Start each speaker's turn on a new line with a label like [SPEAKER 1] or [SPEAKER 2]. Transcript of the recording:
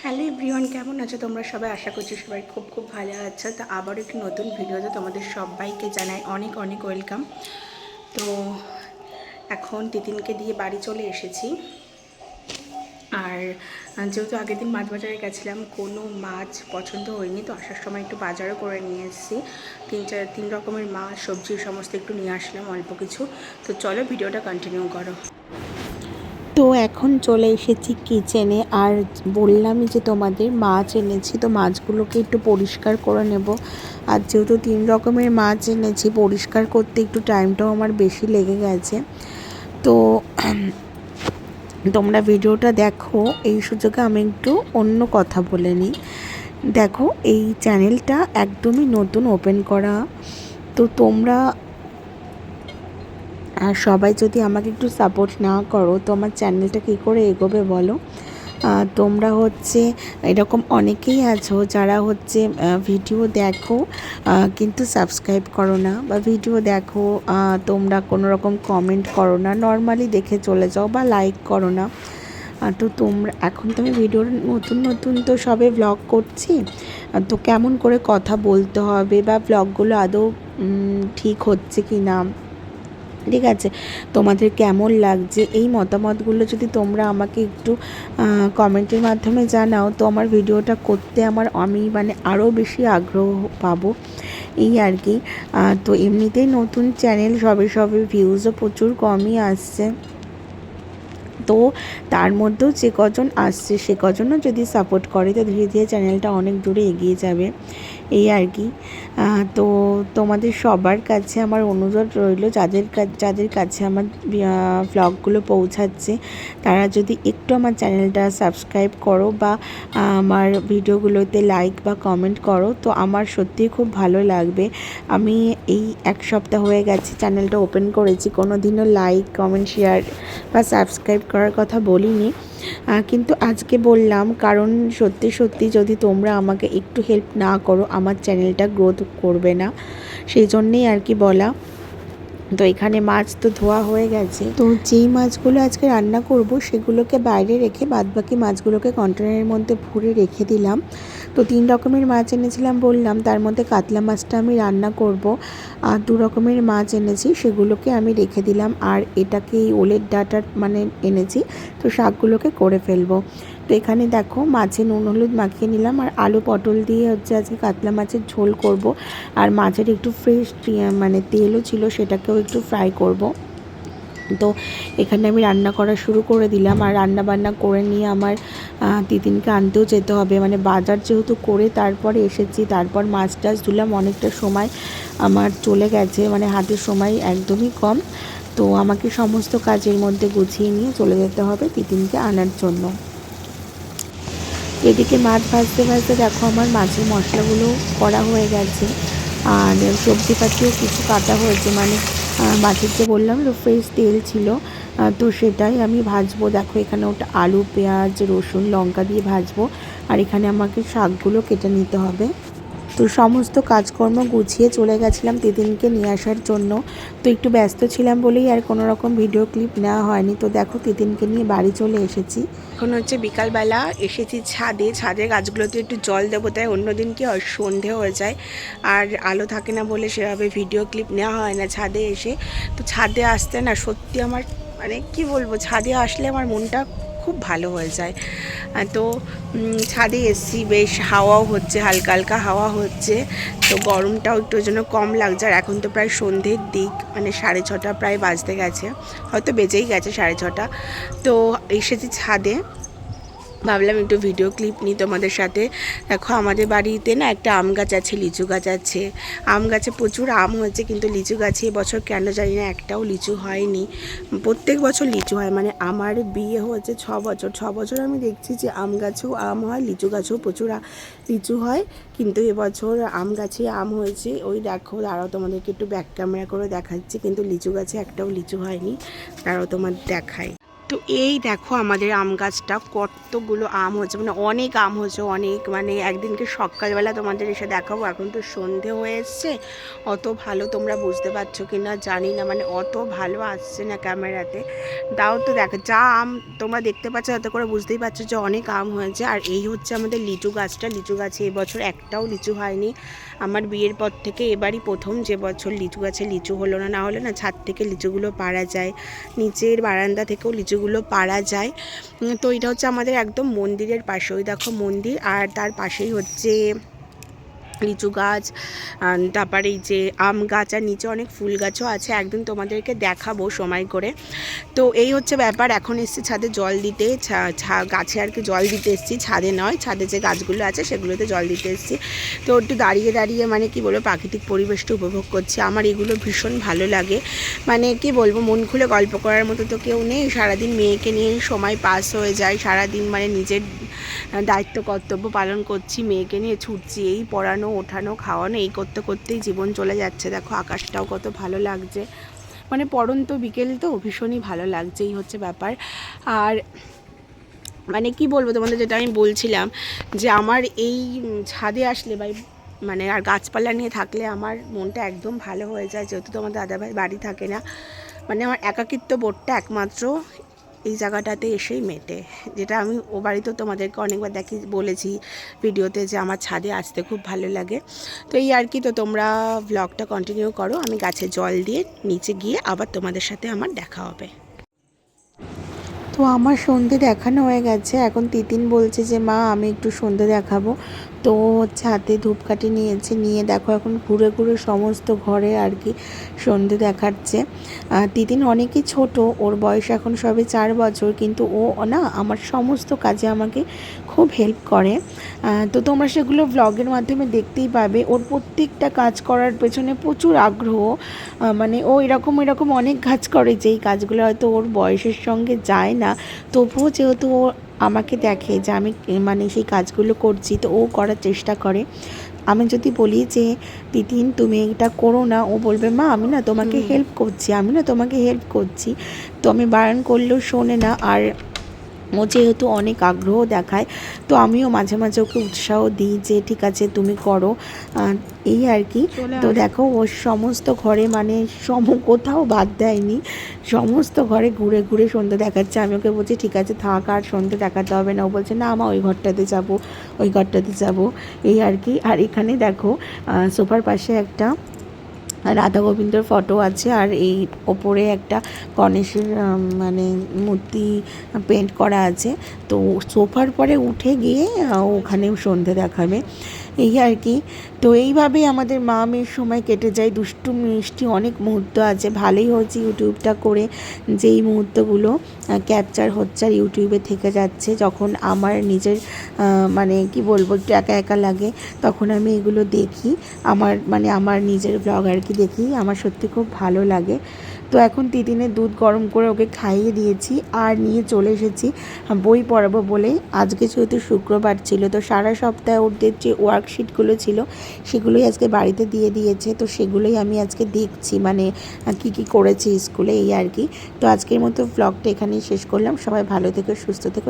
[SPEAKER 1] Hello everyone, কেমন আছো তোমরা সবাই? আশা করছি সবাই খুব খুব ভালো আছো। তো আবার একটি নতুন ভিডিওতে তোমাদের সবাইকে জানাই অনেক অনেক ওয়েলকাম। তো এখন তিতিনকে দিয়ে বাড়ি চলে এসেছি। আর যেহেতু আগের দিন মাছ বাজারে গেছিলাম, কোনো মাছ পছন্দ হয়নি, তো আসার সময় একটু বাজারও করে নিয়ে এসেছি। তিন রকমের মাছ সবজি সমস্ত একটু নিয়ে আসলাম, অল্প কিছু। তো চলো ভিডিওটা কন্টিনিউ করো। তো এখন চলে এসেছি কিচেনে, আর বললামই যে তোমাদের মাছ এনেছি, তো মাছগুলোকে একটু পরিষ্কার করে নেব। আর যেহেতু 3 রকমের মাছ এনেছি, পরিষ্কার করতে একটু টাইমটাও আমার বেশি লেগে গেছে। তো তোমরা ভিডিওটা দেখো। এই সুযোগে আমি একটু অন্য কথা বলে নিই। দেখো, এই চ্যানেলটা একদমই নতুন ওপেন করা। তো তোমরা সবাই যদি আমাকে একটু সাপোর্ট না করো, তো আমার চ্যানেলটা কী করে এগোবে বলো? তোমরা হচ্ছে এরকম অনেকেই আছো যারা হচ্ছে ভিডিও দেখো কিন্তু সাবস্ক্রাইব করো না, বা ভিডিও দেখো তোমরা কোনো রকম কমেন্ট করো না, নর্মালি দেখে চলে যাও বা লাইক করো না। তো তোমরা এখন তো আমি ভিডিওর নতুন তো সবে ব্লগ করছি, তো কেমন করে কথা বলতে হবে বা ব্লগগুলো আদৌ ঠিক হচ্ছে কি না, ঠিক আছে, তোমাদের কেমন লাগছে, এই মতামতগুলো যদি তোমরা আমাকে একটু কমেন্টের মাধ্যমে জানাও, তো আমার ভিডিওটা করতে আমি আরও বেশি আগ্রহ পাবো, এই আর কি। তো এমনিতেই নতুন চ্যানেল, সবে ভিউজও প্রচুর কমই আসছে। তো তার মধ্যেও যে কজন আসছে সে কজনও যদি সাপোর্ট করে, তো ধীরে ধীরে চ্যানেলটা অনেক দূরে এগিয়ে যাবে, এই আর কি। তো তোমাদের সবার কাছে আমার অনুরোধ রইল, যাদের কাছে আমার ভ্লগগুলো পৌঁছাচ্ছে, তারা যদি একটু আমার চ্যানেলটা সাবস্ক্রাইব করো বা আমার ভিডিওগুলোতে লাইক বা কমেন্ট করো, তো আমার সত্যিই খুব ভালো লাগবে। আমি এই 1 সপ্তাহ হয়ে গেছে চ্যানেলটা ওপেন করেছি, কোনো দিনও লাইক, কমেন্ট, শেয়ার বা সাবস্ক্রাইব করার কথা বলিনি, কিন্তু আজকে বললাম, কারণ সত্যি যদি তোমরা আমাকে একটু হেল্প না করো, আমার চ্যানেলটা গ্রোথ করবে না, সেই জন্যেই আর কি বলা। তো এখানে মাছ তো ধোয়া হয়ে গেছে, তো যেই মাছগুলো আজকে রান্না করব সেগুলোকে বাইরে রেখে বাদবাকি মাছগুলোকে কন্টেনারের মধ্যে ভরে রেখে দিলাম। তো 3 রকমের মাছ এনেছিলাম বললাম, তার মধ্যে কাতলা মাছটা আমি রান্না করব, আর 2 রকমের মাছ এনেছি সেগুলোকে আমি রেখে দিলাম। আর এটাকে এই ওলের ডাঁটা এনেছি, তো শাকগুলোকে করে ফেলবো। তো এখানে দেখো, মাছে নুন হলুদ মাখিয়ে নিলাম, আর আলু পটল দিয়ে হচ্ছে আজকে কাতলা মাছের ঝোল করব। আর মাছের একটু ফ্রেশ তেলও ছিল, সেটাকেও একটু ফ্রাই করব। তো এখানে আমি রান্না করা শুরু করে দিলাম, আর রান্না বান্না করে নিয়ে আমার তিতিনকে আনতেও যেতে হবে, বাজার যেহেতু করে তারপরে এসেছি, তারপর মাছ টাছ ধুলাম, অনেকটা সময় আমার চলে গেছে, হাতের সময় একদমই কম। তো আমাকে সমস্ত কাজের মধ্যে গুছিয়ে নিয়ে চলে যেতে হবে তিতিনকে আনার জন্য। এদিকে মাছ ভাজতে ভাজতে দেখো আমার মাছের মশলাগুলো করা হয়ে গেছে, আর সবজিপাতিও কিছু কাটা হয়েছে, মাছের যে বললাম তো ফ্রেশ তেল ছিল, তো সেটাই আমি ভাজবো। দেখো এখানে ওটা আলু, পেঁয়াজ, রসুন, লঙ্কা দিয়ে ভাজবো, আর এখানে আমাকে শাকগুলো কেটে নিতে হবে। তো সমস্ত কাজকর্ম গুছিয়ে চলে গেছিলাম তিতিনকে নিয়ে আসার জন্য। তো একটু ব্যস্ত ছিলাম বলেই আর কোনো রকম ভিডিও ক্লিপ নেওয়া হয়নি। তো দেখো তিতিনকে নিয়ে বাড়ি চলে এসেছি। এখন হচ্ছে বিকালবেলা, এসেছি ছাদে গাছগুলোতে একটু জল দেবো, তাই অন্যদিন কি হয় সন্ধে হয়ে যায় আর আলো থাকে না বলে সেভাবে ভিডিও ক্লিপ নেওয়া হয় না ছাদে এসে। তো ছাদে আসতে না সত্যি আমার কি বলবো, ছাদে আসলে আমার মনটা খুব ভালো হয়ে যায়। তো ছাদে এসছি, বেশ হাওয়াও হচ্ছে, হালকা হালকা হাওয়া হচ্ছে, তো গরমটাও একটু জন্য কম লাগছে। আর এখন তো প্রায় সন্ধ্যের দিক, 6:30 প্রায় বাজতে গেছে, হয়তো বেজেই গেছে 6:30। তো এসেছি ছাদে, ভাবলাম একটু ভিডিও ক্লিপ নিই তোমাদের সাথে। দেখো আমাদের বাড়িতে না একটা আম গাছ আছে, লিচু গাছ আছে। আম গাছে প্রচুর আম হয়েছে, কিন্তু লিচু গাছে এবছর কেন জানি না একটাও লিচু হয়নি। প্রত্যেক বছর লিচু হয়, আমার বিয়ে হয়েছে 6 বছর, 6 বছর আমি দেখছি যে আম গাছেও আম হয়, লিচু গাছেও প্রচুর লিচু হয়, কিন্তু এবছর আম গাছে আম হয়েছে। ওই দেখো, দাঁড়াও তোমাদেরকে একটু ব্যাক ক্যামেরা করে দেখাচ্ছি, কিন্তু লিচু গাছে একটাও লিচু হয়নি, দাঁড়াও তোমার দেখাই। তো এই দেখো আমাদের আম গাছটা কতগুলো আম হচ্ছে, মানে অনেক আম হচ্ছে, অনেক, মানে একদিনকে সকালবেলা তোমাদের এসে দেখাবো। এখন তো সন্ধে হয়ে এসছে, অত ভালো তোমরা বুঝতে পারছো কি না জানি না, মানে অত ভালো আসছে না ক্যামেরাতে। তাও তো দেখো যা আম তোমরা দেখতে পাচ্ছ তাতে করে বুঝতেই পারছো যে অনেক আম হয়েছে। আর এই হচ্ছে আমাদের লিচু গাছটা। লিচু গাছে এবছর একটাও লিচু হয়নি। আমার বিয়ের পর থেকে এবারই প্রথম যে বছর লিচু গাছে লিচু হলো না। না হলে না ছাদ থেকে লিচুগুলো পাড়া যায়, নিচের বারান্দা থেকেও লিচুগুলো পাড়া যায়। তো এটা হচ্ছে আমাদের একদম মন্দিরের পাশে, ওই দেখো মন্দির, আর তার পাশেই হচ্ছে লিচু গাছ, তারপরে এই যে আম গাছ, আর নিচে অনেক ফুল গাছও আছে, একদিন তোমাদেরকে দেখাবো সময় করে। তো এই হচ্ছে ব্যাপার। এখন এসছি ছাদে জল দিতে, গাছে আর কি জল দিতে এসেছি, ছাদে নয়, ছাদে যে গাছগুলো আছে সেগুলোতে জল দিতে এসেছি। তো একটু দাঁড়িয়ে দাঁড়িয়ে মানে কি বলবো প্রাকৃতিক পরিবেশটা উপভোগ করছি। আমার এগুলো ভীষণ ভালো লাগে, মানে কি বলবো মন খুলে গল্প করার মতো তো কেউ নেই। সারাদিন মেয়েকে নিয়ে সময় পাস হয়ে যায়, সারাদিন মানে নিজের দায়িত্ব কর্তব্য পালন করছি, মেয়েকে নিয়ে ছুটছি, এই পড়ানো ওঠানো খাওয়ানো এই করতে করতেই জীবন চলে যাচ্ছে। দেখো আকাশটাও কত ভালো লাগছে, মানে পড়ন্ত বিকেল তো ভীষণই ভালো লাগছে, এই হচ্ছে ব্যাপার। আর মানে কি বলবো তোমাদের, যেটা আমি বলছিলাম যে আমার এই ছাদে আসলে মানে আর গাছপালা নিয়ে থাকলে আমার মনটা একদম ভালো হয়ে যায়, যেহেতু তোমার দাদাভাই বাড়ি থাকে না। মানে আমার একাকিত্ব বোধটা একমাত্র এই জায়গাটাতে এসেই মেটে, যেটা আমি ও বাড়িতেও তোমাদেরকে অনেকবার বলেছি ভিডিওতে যে আমার ছাদে আসতে খুব ভালো লাগে। তো এই আর কি। তো তোমরা ব্লগটা কন্টিনিউ করো, আমি গাছে জল দিয়ে নিচে গিয়ে আবার তোমাদের সাথে আমার দেখা হবে। তো আমার সন্ধে দেখানো হয়ে গেছে, এখন তিতিন বলছে যে মা আমি একটু সন্ধে দেখাবো। তো হচ্ছে হাতে ধূপকাঠি নিয়েছে, নিয়ে দেখো এখন ঘুরে ঘুরে সমস্ত ঘরে আর কি সন্ধে দেখাচ্ছে। তিতিন অনেকই ছোট, ওর বয়স এখন সবে 4 বছর, কিন্তু ও না আমার সমস্ত কাজে আমাকে খুব হেল্প করে। তো তোমরা সেগুলো ব্লগের মাধ্যমে দেখতেই পাবে। ওর প্রত্যেকটা কাজ করার পেছনে প্রচুর আগ্রহ, মানে ও এরকম অনেক কাজ করে যেই কাজগুলো হয়তো ওর বয়সের সঙ্গে যায় না, তবুও যেহেতু ও আমাকে দেখে যে আমি মানে সেই কাজগুলো করছি, তো ও করার চেষ্টা করে। আমি যদি বলি যে তিতিন তুমি এটা করো না, ও বলবে মা আমি না তোমাকে হেল্প করছি, আমি না তোমাকে হেল্প করছি। তো আমি বারণ করলেও শোনে না। আর ও যেহেতু অনেক আগ্রহ দেখায়, তো আমিও মাঝে মাঝে ওকে উৎসাহ দিই যে ঠিক আছে তুমি করো, এই আর কি। তো দেখো ওর সমস্ত ঘরে মানে কোথাও বাদ দেয়নি, সমস্ত ঘরে ঘুরে ঘুরে সন্ধ্যে দেখাচ্ছে। আমি ওকে বলছি ঠিক আছে থাক, আর সন্ধ্যে দেখাতে হবে না। ও বলছে না আমা ওই ঘরটাতে যাবো, ওই ঘরটাতে যাবো, এই আর কি। আর এখানে দেখো সোফার পাশে একটা রাধা গোবিন্দর ফটো আছে, আর এই ওপরে একটা গণেশের মানে মূর্তি পেন্ট করা আছে। তো সোফার পরে উঠে গিয়ে ওখানেও সন্ধে দেখাবে, এই আর কি। তো এইভাবেই আমাদের মা মেয়ের সময় কেটে যায়, দুষ্টু মিষ্টি অনেক মুহূর্ত আছে। ভালোই হচ্ছে ইউটিউবটা করে, যেই মুহূর্তগুলো ক্যাপচার হচ্ছে আর ইউটিউবে থেকে যাচ্ছে। যখন আমার নিজের মানে কি বলবো একটু একা একা লাগে, তখন আমি এগুলো দেখি, আমার নিজের ব্লগ আর কি দেখি, আমার সত্যি খুব ভালো লাগে। তো এখন তিতিনের দুধ গরম করে ওকে খাইয়ে দিয়েছি, আর নিয়ে চলে এসেছি বই পড়াবো বলে। আজকে যেহেতু শুক্রবার ছিল, তো সারা সপ্তাহে ওদের যে ওয়ার্কশিটগুলো ছিল সেগুলোই আজকে বাড়িতে দিয়ে দিয়েছে, তো সেগুলোই আমি আজকে দেখছি, মানে কি কি করেছে স্কুলে, এই আর কি। তো আজকের মতো ব্লগটা এখানেই শেষ করলাম। সবাই ভালো থেকো, সুস্থ থেকো।